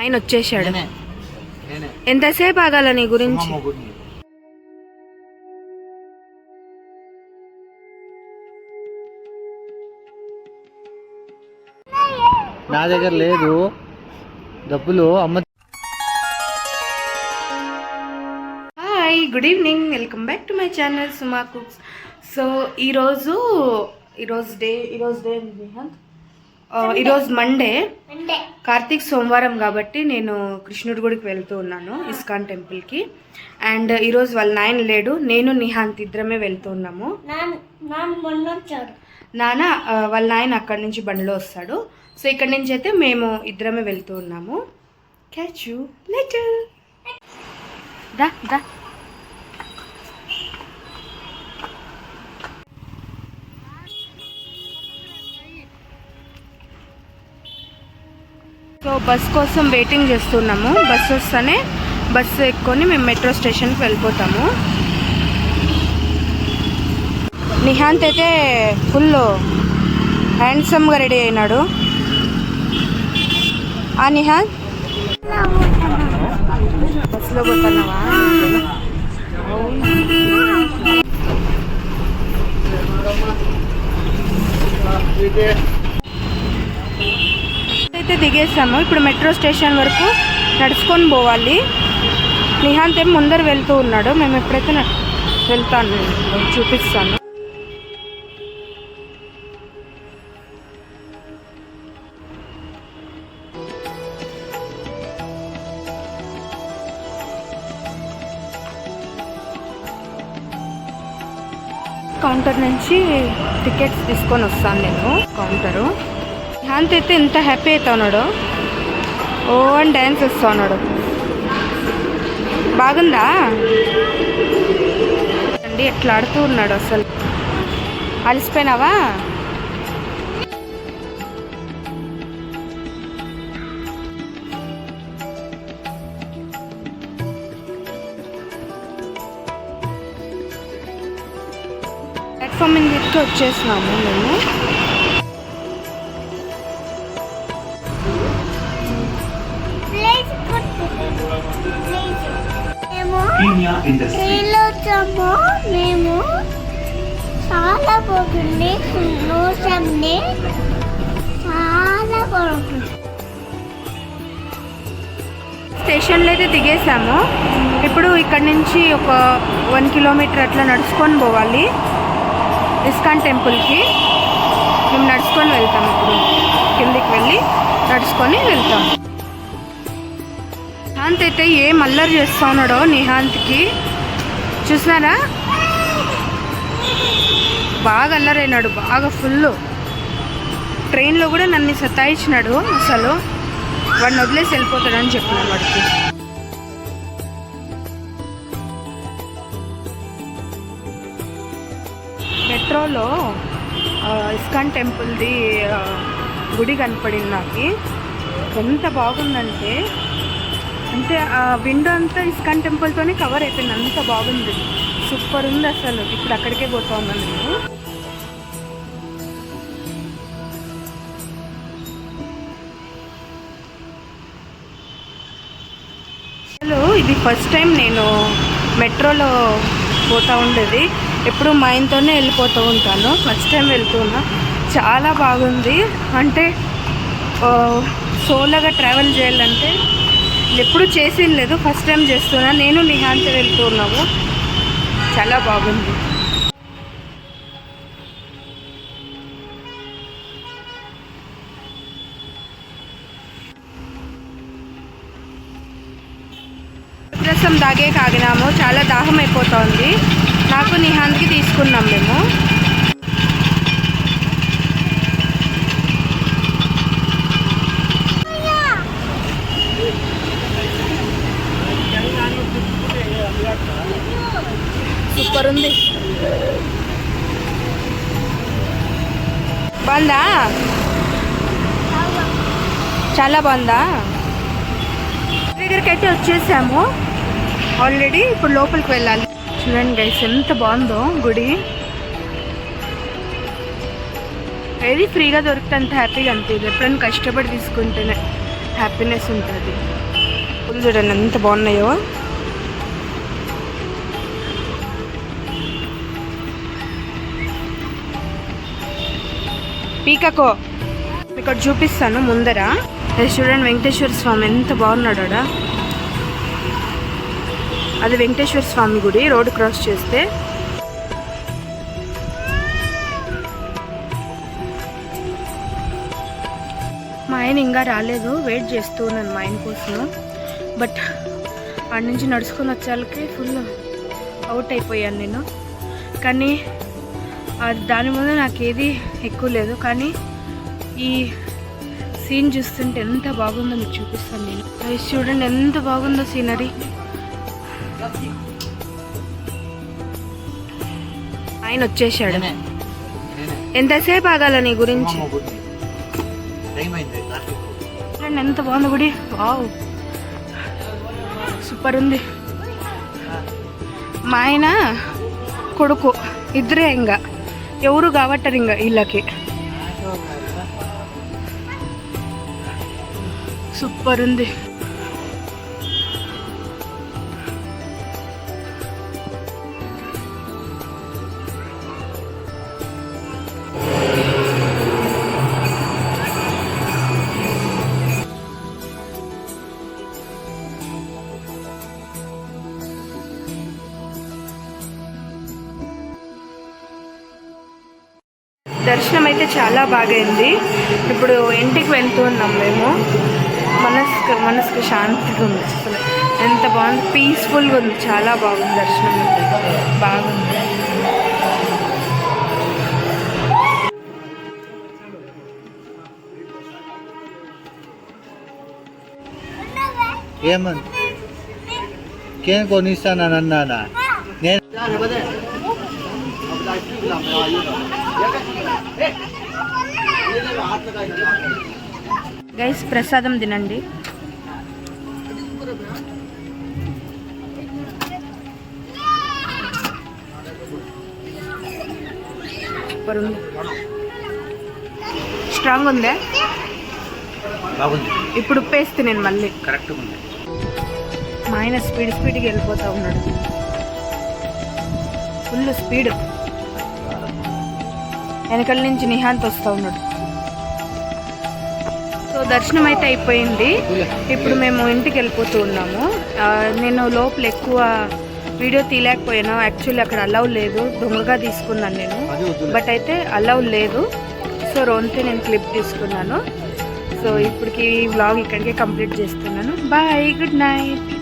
ఆయన వచ్చేసాడు. ఎంతసేపు ఆగాల నీ గురించి? నా దగ్గర లేదు డబ్బులు. అమ్మ. Hi, good evening, welcome back to my channel Suma cooks. So ఈరోజు మండే, కార్తీక్ సోమవారం కాబట్టి నేను కృష్ణుడి గుడికి వెళ్తూ ఉన్నాను, ఇస్కాన్ టెంపుల్కి. అండ్ ఈరోజు వాళ్ళ నాయన లేడు, నేను నిహాంత్ ఇద్దరమే వెళ్తూ ఉన్నాము. నాన్న వాళ్ళ నాయన అక్కడి నుంచి బండిలో వస్తాడు. సో ఇక్కడి నుంచి అయితే మేము ఇద్దరమే వెళ్తూ ఉన్నాము. Catch you later. దా దా. సో బస్ కోసం వెయిటింగ్ చేస్తున్నాము. బస్సు వస్తేనే బస్సు ఎక్కుకొని మేము మెట్రో స్టేషన్కి వెళ్ళిపోతాము. నిహాంత్ అయితే ఫుల్ హ్యాండ్సమ్గా రెడీ అయినాడు. ఆ నిహాంత్, బస్సులో పోతున్నావా? అయితే దిగేసాము. ఇప్పుడు మెట్రో స్టేషన్ వరకు నడుచుకొని పోవాలి. నిహాంత్ ఏం ముందర వెళ్తూ ఉన్నాడు. మేము ఎప్పుడైతే వెళ్తాను చూపిస్తాను. కౌంటర్ నుంచి టికెట్స్ తీసుకొని వస్తాను నేను. కౌంటరు నిహాంత్ అయితే ఎంత హ్యాపీ అవుతా ఉన్నాడు. ఓ అని డ్యాన్స్ వేస్తూ ఉన్నాడు. బాగుందా అండి? ఎట్లా ఆడుతూ ఉన్నాడు అసలు. అలసిపోయినావా? ప్లాట్ఫామ్ మీదకి వచ్చేసినాము మేము. మేము చాలా బాగుంది, చాలా బాగుంది. స్టేషన్లో అయితే దిగేసాము. ఇప్పుడు ఇక్కడ నుంచి ఒక 1 కిలోమీటర్ అట్లా నడుచుకొని పోవాలి ఇస్కాన్ టెంపుల్కి. మేము నడుచుకొని వెళ్తాం. ఇప్పుడు కిందికి వెళ్ళి నడుచుకొని వెళ్తాం. నిహాంత్ అయితే ఏం అల్లరి చేస్తూ ఉన్నాడో. నిహాంత్కి చూసినారా, బాగా అల్లరైనాడు, బాగా ఫుల్. ట్రైన్లో కూడా నన్ను సతాయించినాడు. అసలు వాడిని వదిలేసి వెళ్ళిపోతాడని చెప్పినాను వాడికి. మెట్రోలో ఇస్కాన్ టెంపుల్ది గుడి కనపడింది నాకు. ఎంత బాగుందంటే ఆ విండో అంతా ఇస్కాన్ టెంపుల్తోనే కవర్ అయిపోయింది. అంత బాగుంది, సూపర్ ఉంది అసలు. ఇప్పుడు అక్కడికే పోతా ఉన్నాను నేను. అసలు ఇది ఫస్ట్ టైం నేను మెట్రోలో పోతూ ఉండేది. ఎప్పుడు మా ఆయనతోనే వెళ్ళిపోతూ ఉంటాను. ఫస్ట్ టైం వెళ్తున్నా. చాలా బాగుంది. అంటే సోలోగా ట్రావెల్ చేయాలంటే ఎప్పుడు చేసేది లేదు, ఫస్ట్ టైం చేస్తున్నా. నేను నిహాంత్ వెళ్తున్నాము. చాలా బాగుంది. రసం దాగే కాగినాము. చాలా దాహం అయిపోతుంది. నాకు నిహాంత్కి తీసుకున్నాం మేము. సూపర్ ఉంది. బాగుందా? చాలా బాగుందా? దగ్గరికి అయితే వచ్చేసాము ఆల్రెడీ. ఇప్పుడు లోపలికి వెళ్ళాలి. చూడండి గైస్, ఎంత బాగుందో గుడి. ఏది ఫ్రీగా దొరికితే అంత హ్యాపీగా అనిపించదు. ఎప్పుడైనా కష్టపడి తీసుకుంటేనే. హ్యాపీనెస్ ఉంటుంది. పూలు చూడండి ఎంత బాగున్నాయో. పీకకో ఇక్కడ చూపిస్తాను ముందర. చూడండి వెంకటేశ్వర స్వామి ఎంత బాగున్నాడు ఆడ. అది వెంకటేశ్వర స్వామి గుడి. రోడ్డు క్రాస్ చేస్తే మా ఆయన ఇంకా రాలేదు, వెయిట్ చేస్తూ ఉన్నాను మా ఆయన కోసము. బట్ ఆడ నుంచి నడుచుకొని వచ్చేళ్ళకి ఫుల్ అవుట్ అయిపోయాను నేను. కానీ దాని ముందు నాకు ఏది ఎక్కువ లేదు. కానీ ఈ సీన్ చూస్తుంటే ఎంత బాగుందో మీకు చూపిస్తాను నేను. అది చూడండి ఎంత బాగుందో సీనరీ. ఆయన వచ్చేసాడు. ఎంతసేపు ఆగాల నీ గురించి? చూడండి ఎంత బాగుంది గుడి. వావ్ సూపర్ ఉంది. మా ఆయన కొడుకు ఇద్దరే, ఇంకా ఎవరు కావట్టారు ఇంకా వీళ్ళకి. సూపర్ ఉంది. దర్శనం అయితే చాలా బాగైంది. ఇప్పుడు ఇంటికి వెళ్తూ ఉన్నాం మేము. మనసుకు శాంతిగా ఉంది. అసలు ఎంత బాగుంది, పీస్ఫుల్గా ఉంది, చాలా బాగుంది. దర్శనం బాగుంది. ఏమంది కేన్ కొనిస్తానన్నా నేను గైస్ ప్రసాదం తినండి. సూపర్ ఉంది. స్ట్రాంగ్ ఉందా? బాగుంది. ఇప్పుడు ఉప్పేస్తే నేను మళ్ళీ కరెక్ట్గా ఉంది. మా ఆయన స్పీడ్గా వెళ్ళిపోతూ ఉన్నాడు. Full speed. వెనకాల నుంచి నిహాంత్ వస్తూ ఉన్నాడు. సో దర్శనం అయితే అయిపోయింది. ఇప్పుడు మేము ఇంటికి వెళ్ళిపోతూ ఉన్నాము. నేను లోపల ఎక్కువ వీడియో తీయలేకపోయాను. యాక్చువల్లీ అక్కడ అలౌ లేదు, దొంగగా తీసుకున్నాను నేను. బట్ అయితే అలౌ లేదు. సో రోంతే నేను క్లిప్ తీసుకున్నాను. సో ఇప్పటికి వ్లాగ్ ఇక్కడికే కంప్లీట్ చేస్తున్నాను. Bye, good night.